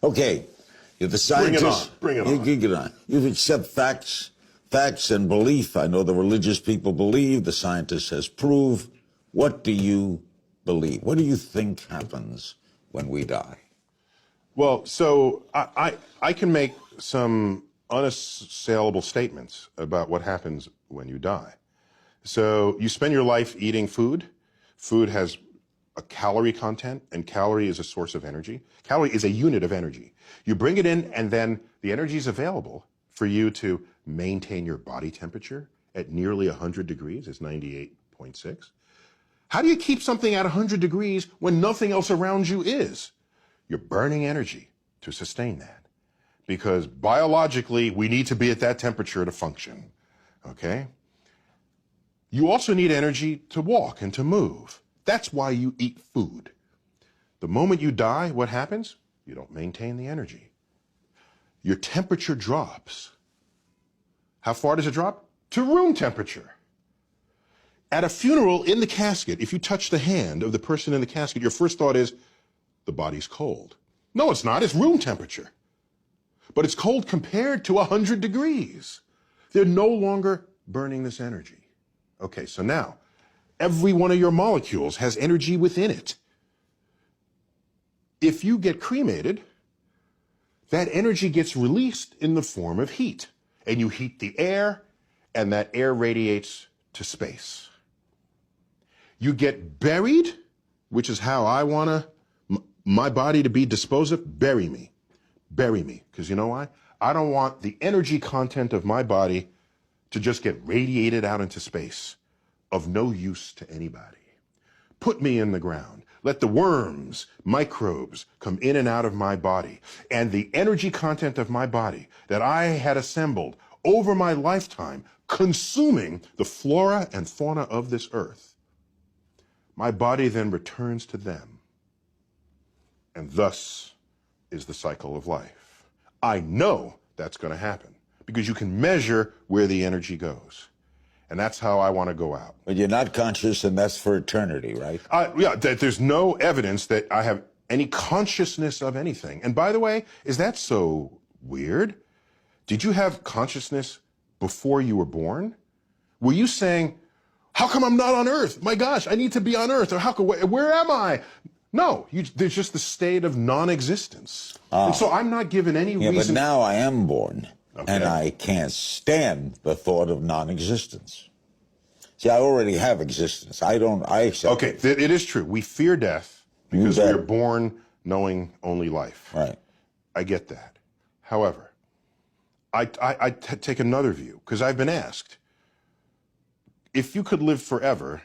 Okay, you're the scientist. Bring it on. Bring it on. You accept facts and belief. I know the religious people believe, the scientist has proved. What do you believe? What do you think happens when we die? Well, so I can make some unassailable statements about what happens when you die. So you spend your life eating food. Food has a calorie content, and calorie is a source of energy. Calorie is a unit of energy. You bring it in, and then the energy is available for you to maintain your body temperature at nearly 100 degrees. It's 98.6. How do you keep something at 100 degrees when nothing else around you is? You're burning energy to sustain that, because biologically we need to be at that temperature to function, okay? You also need energy to walk and to move. That's why you eat food. The moment you die, what happens? You don't maintain the energy. Your temperature drops. How far does it drop? To room temperature. At a funeral, in the casket, if you touch the hand of the person in the casket, your first thought is, the body's cold. No, it's not. It's room temperature. But it's cold compared to 100 degrees. They're no longer burning this energy. Okay, so now, every one of your molecules has energy within it. If you get cremated, that energy gets released in the form of heat. And you heat the air, and that air radiates to space. You get buried, which is how I want my body to be disposed of. Bury me. Bury me. Because you know why? I don't want the energy content of my body to just get radiated out into space, of no use to anybody. Put me in the ground. Let the worms, microbes, come in and out of my body. And the energy content of my body that I had assembled over my lifetime, consuming the flora and fauna of this earth, my body then returns to them. And thus is the cycle of life. I know that's going to happen because you can measure where the energy goes. And that's how I want to go out. But you're not conscious, and that's for eternity, right? Yeah, there's no evidence that I have any consciousness of anything. And by the way, is that so weird? Did you have consciousness before you were born? Were you saying, how come I'm not on Earth? My gosh, I need to be on Earth. Or where am I? No, there's just the state of non-existence. Oh. And so I'm not given any reason. But now I am born. Okay. And I can't stand the thought of non-existence. See, I already have existence. I accept Okay, it is true. We fear death because we are born knowing only life. Right. I get that. However, I take another view, because I've been asked, if you could live forever,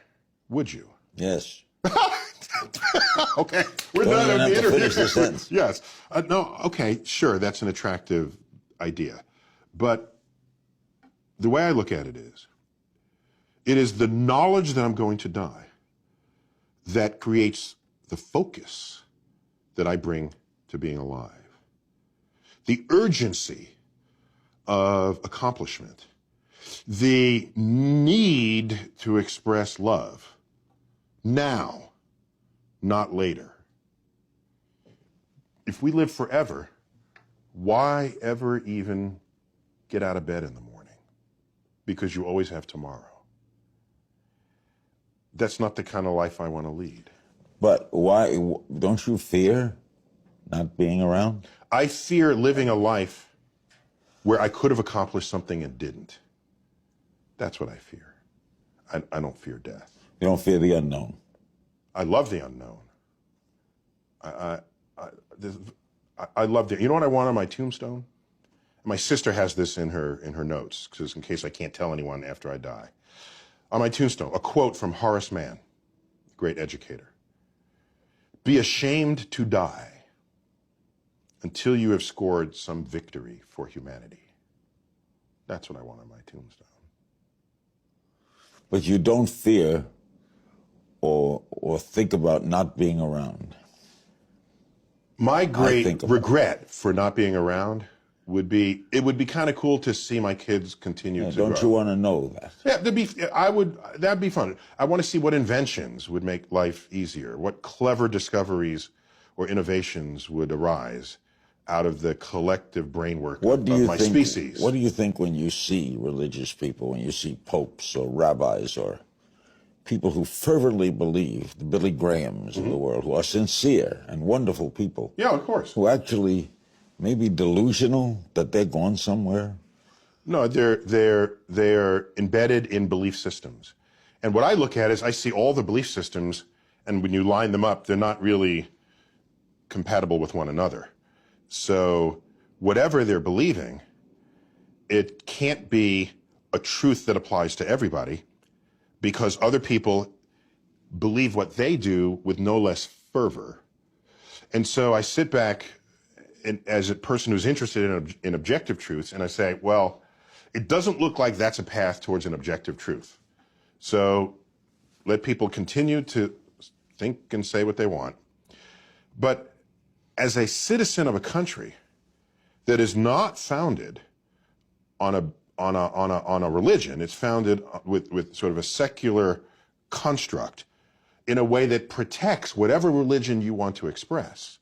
would you? Yes. Okay, we're done with the interview. Finish the sentence. Yes. No, okay, sure, that's an attractive idea. But the way I look at it is the knowledge that I'm going to die that creates the focus that I bring to being alive. The urgency of accomplishment, the need to express love now, not later. If we live forever, why ever even get out of bed in the morning? Because you always have tomorrow. That's not the kind of life I want to lead. But why? Don't you fear not being around? I fear living a life where I could have accomplished something and didn't. That's what I fear. I don't fear death. You don't fear the unknown? I love the unknown. I love the. You know what I want on my tombstone? My sister has this in her notes, because in case I can't tell anyone after I die. On my tombstone, a quote from Horace Mann, great educator. Be ashamed to die until you have scored some victory for humanity. That's what I want on my tombstone. But you don't fear or think about not being around? My great regret for not being around would be, it would be kind of cool to see my kids continue to grow. Don't you want to know that? Yeah, that'd be fun. I want to see what inventions would make life easier, what clever discoveries or innovations would arise out of the collective brainwork What do of you my think, species. What do you think when you see religious people, when you see popes or rabbis or people who fervently believe, the Billy Grahams of the world, who are sincere and wonderful people? Yeah, of course. Who actually may be delusional that they're gone somewhere? No, they're embedded in belief systems. And what I look at is I see all the belief systems, and when you line them up, they're not really compatible with one another. So whatever they're believing, it can't be a truth that applies to everybody, because other people believe what they do with no less fervor. And so I sit back as a person who's interested in objective truths, and I say, well, it doesn't look like that's a path towards an objective truth. So let people continue to think and say what they want. But as a citizen of a country that is not founded on a religion, it's founded with sort of a secular construct in a way that protects whatever religion you want to express.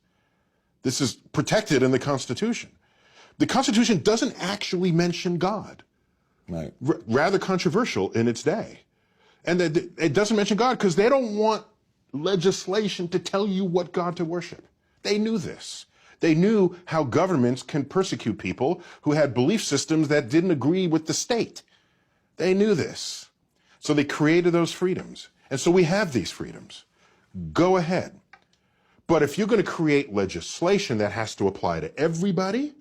This is protected in the Constitution. The Constitution doesn't actually mention God. Right. Rather controversial in its day. And it doesn't mention God because they don't want legislation to tell you what God to worship. They knew this. They knew how governments can persecute people who had belief systems that didn't agree with the state. They knew this. So they created those freedoms. And so we have these freedoms. Go ahead. But if you're going to create legislation that has to apply to everybody,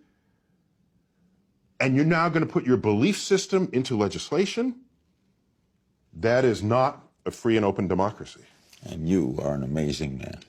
and you're now going to put your belief system into legislation, that is not a free and open democracy. And you are an amazing man.